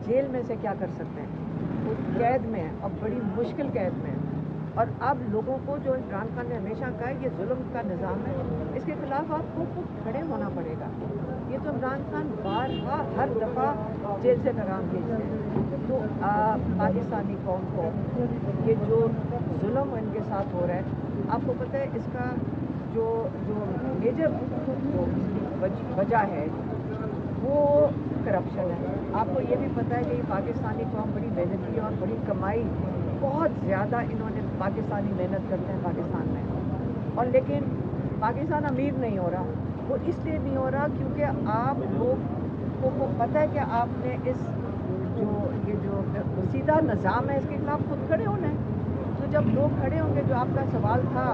Jail में से क्या कर सकते हैं, वो कैद में है और बड़ी मुश्किल कैद में है। और अब लोगों को, जो इमरान खान ने हमेशा कहा है ये जुल्म का निज़ाम है, इसके खिलाफ आपको खुद खड़े होना पड़ेगा। ये तो इमरान खान बारहा हर दफ़ा जेल से पैगाम भेजते हैं। तो पाकिस्तानी कौम को ये जो जुल्म इनके साथ हो रहा है, आपको पता है इसका जो मेजर जो वजह है वो करप्शन है। आपको ये भी पता है कि पाकिस्तानी कौम बड़ी मेहनती और बड़ी कमाई, बहुत ज़्यादा इन्होंने पाकिस्तानी मेहनत करते हैं पाकिस्तान में, और लेकिन पाकिस्तान अमीर नहीं हो रहा। वो इसलिए नहीं हो रहा क्योंकि आप लोगों को पता है कि आपने ये जो सीधा निज़ाम है इसके खिलाफ खुद खड़े होना है। तो जब लोग खड़े होंगे, जो आपका सवाल था,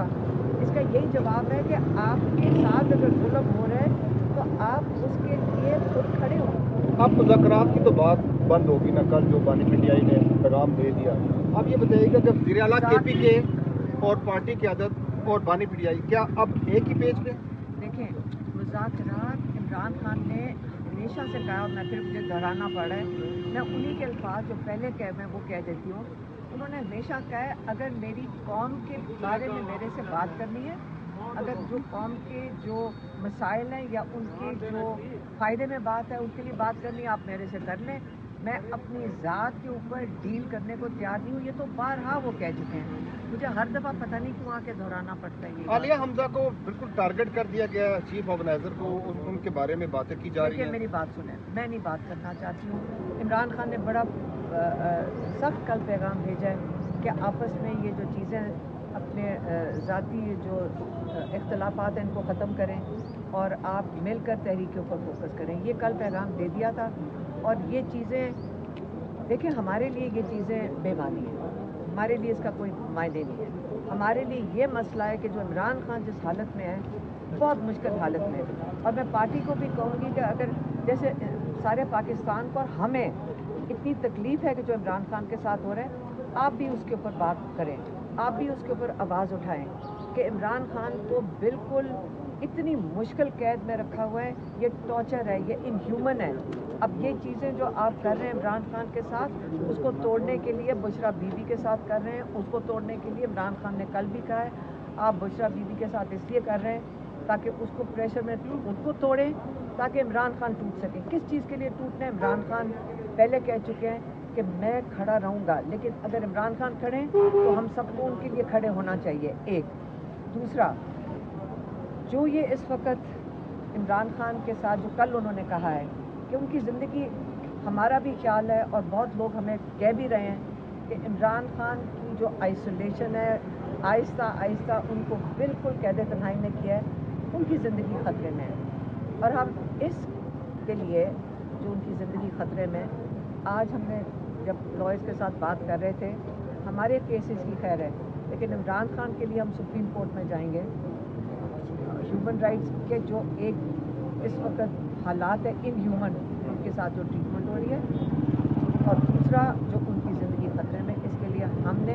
इसका यही जवाब है कि आपके साथ अगर जुल्म हो रहा है तो आप उसके लिए खुद खड़े हों। अब मुज़ाकरात की तो बात बंद होगी ना, कल जो बानी पीटीआई ने पैगाम दे दिया। अब ये बताइएगा कि वज़ीर आला KPK और पार्टी क़यादत और बानी पीटीआई क्या अब एक ही पेज पे? देखें, मुज़ाकरात इमरान खान ने हमेशा से कहा, और मैं फिर मुझे दोहराना पड़ रहा है, मैं उन्हीं के अल्फाज जो पहले मैं वो कह देती हूँ। उन्होंने हमेशा कहा है अगर मेरी कौम के बारे में मेरे से बात करनी है, अगर जो कौम के जो मसाइल हैं या उनके जो फ़ायदे में बात है उसके लिए बात करनी है, आप मेरे से कर लें। मैं अपनी ज़ात के ऊपर डील करने को तैयार नहीं हूँ। ये तो बारहा वो कह चुके हैं, मुझे हर दफ़ा पता नहीं क्यों आके दोहराना पड़ता है। आलिया हमजा को बिल्कुल टारगेट कर दिया गया, चीफ ऑर्गेनाइजर को, उनके बारे में बातें की जा रही हैं। मेरी बात सुने, मैं नहीं बात करना चाहती हूँ। इमरान खान ने बड़ा सख्त कल पैगाम भेजा है कि आपस में ये जो चीज़ें अपने ज़ाती जो इख्तलाफात हैं इनको ख़त्म करें और आप मिलकर तहरीक के ऊपर फोकस करें। ये कल पैगाम दे दिया था। और ये चीज़ें देखिए, हमारे लिए ये चीज़ें बेमानी है, हमारे लिए इसका कोई मायने नहीं है। हमारे लिए ये मसला है कि जो इमरान खान जिस हालत में है, बहुत मुश्किल हालत में है। और मैं पार्टी को भी कहूँगी कि अगर जैसे सारे पाकिस्तान को और हमें इतनी तकलीफ़ है कि जो इमरान खान के साथ हो रहा है, आप भी उसके ऊपर बात करें, आप भी उसके ऊपर आवाज़ उठाएं कि इमरान खान को बिल्कुल इतनी मुश्किल कैद में रखा हुआ है, ये टॉर्चर है, ये इनह्यूमन है। अब ये चीज़ें जो आप कर रहे हैं इमरान खान के साथ, उसको तोड़ने के लिए बुशरा बीबी के साथ कर रहे हैं, उसको तोड़ने के लिए इमरान खान ने कल भी कहा है आप बुशरा बीबी के साथ इसलिए कर रहे हैं ताकि उसको प्रेशर में उनको तोड़ें, ताकि इमरान खान टूट सके। किस चीज़ के लिए टूटना है? इमरान खान पहले कह चुके हैं कि मैं खड़ा रहूँगा, लेकिन अगर इमरान खान खड़े तो हम सबको उनके लिए खड़े होना चाहिए। एक दूसरा, जो ये इस वक्त इमरान खान के साथ जो कल उन्होंने कहा है कि उनकी ज़िंदगी, हमारा भी ख्याल है और बहुत लोग हमें कह भी रहे हैं कि इमरान खान की जो आइसोलेशन है, आहिस्ता आहिस्ता उनको बिल्कुल कैद तन्हाई में किया है, उनकी ज़िंदगी ख़तरे में है। और हम इसके लिए जो उनकी ज़िंदगी ख़तरे में, आज हमने जब लॉयर्स के साथ बात कर रहे थे, हमारे केसेस की खैर है, लेकिन इमरान खान के लिए हम सुप्रीम कोर्ट में जाएंगे। ह्यूमन राइट्स के जो एक इस वक्त हालात है इनह्यूमन, उनके साथ जो ट्रीटमेंट हो रही है, और दूसरा जो उनकी ज़िंदगी खतरे में, इसके लिए हमने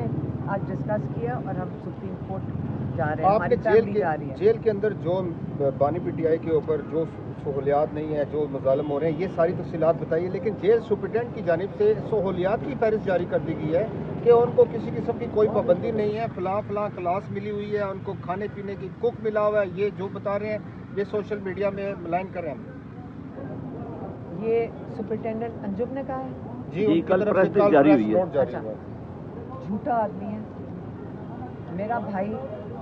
आज डिस्कस किया और हम सुप्रीम कोर्ट जा रहे हैं। आपने जेल के अंदर जो बानी पीटीआई के ऊपर जो सहूलियात नहीं है, जो मज़ालिम हो रहे हैं, ये सारी तफसीलात बताइए। लेकिन जेल सुपरिटेंडेंट की जानिब से सहूलियात की फहरिस्त जारी कर दी गई है कि उनको किसी किस्म की कोई पाबंदी नहीं है, फ़लाँ क्लास मिली हुई है, उनको खाने पीने की कुक मिला हुआ है। ये जो बता रहे हैं, ये सोशल मीडिया में मलाइन कर रहे हैं। ये सुपरिटेंडेंट अंजुम ने कहा है जी, कल प्रेस जारी हुई है। अच्छा, झूठा आदमी है मेरा भाई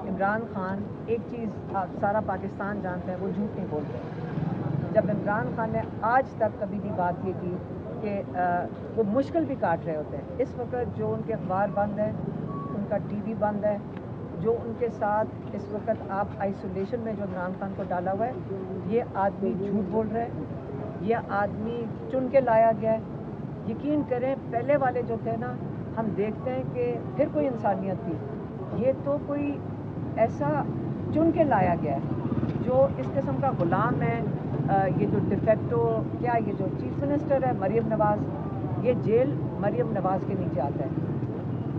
इमरान खान। एक चीज़ आप सारा पाकिस्तान जानता है, वो झूठ नहीं बोलते। जब इमरान खान ने आज तक कभी भी बात ये की कि वो मुश्किल भी काट रहे होते हैं, इस वक्त जो उनके अखबार बंद है, उनका TV बंद है, जो उनके साथ इस वक्त आप आइसोलेशन में जो इमरान खान को डाला हुआ है, ये आदमी झूठ बोल रहा है, ये आदमी चुन के लाया गया है। यकीन करें, पहले वाले जो थे ना, हम देखते हैं कि फिर कोई इंसानियत थी, ये तो कोई ऐसा चुन के लाया गया है जो इस किस्म का गुलाम है। ये जो डिफेक्टो क्या, ये जो चीफ मिनिस्टर है मरियम नवाज़, ये जेल मरियम नवाज़ के नीचे आता है,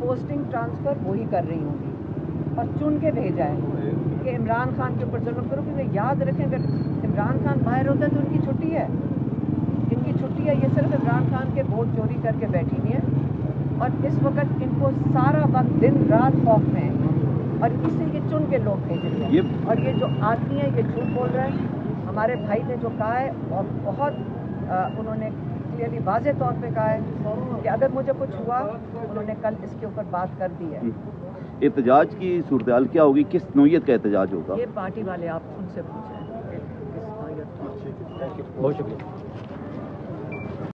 पोस्टिंग ट्रांसफ़र वही कर रही होंगी और चुन के भेजा है कि इमरान खान के ऊपर जुल्म करो। क्योंकि याद रखें, अगर इमरान खान बाहर होता है तो उनकी छुट्टी है, इनकी छुट्टी है। ये सिर्फ इमरान खान के वोट चोरी करके बैठी हुई हैं और इस वक्त इनको सारा वक्त दिन रात खौफ में है और इसे ये चुन के लोग भेज रहे हैं। और ये जो आदमी है ये झूठ बोल रहे हैं। हमारे भाई ने जो कहा है और बहुत उन्होंने क्लियरली वाज़े तौर पे कहा है कि अगर मुझे कुछ हुआ, उन्होंने कल इसके ऊपर बात कर दी है। एहतजाज की सूरत क्या होगी, किस नौयत का एहतजाज होगा? ये पार्टी वाले आप उनसे पूछें किस नौयत का। Thank you. बहुत शुक्रिया।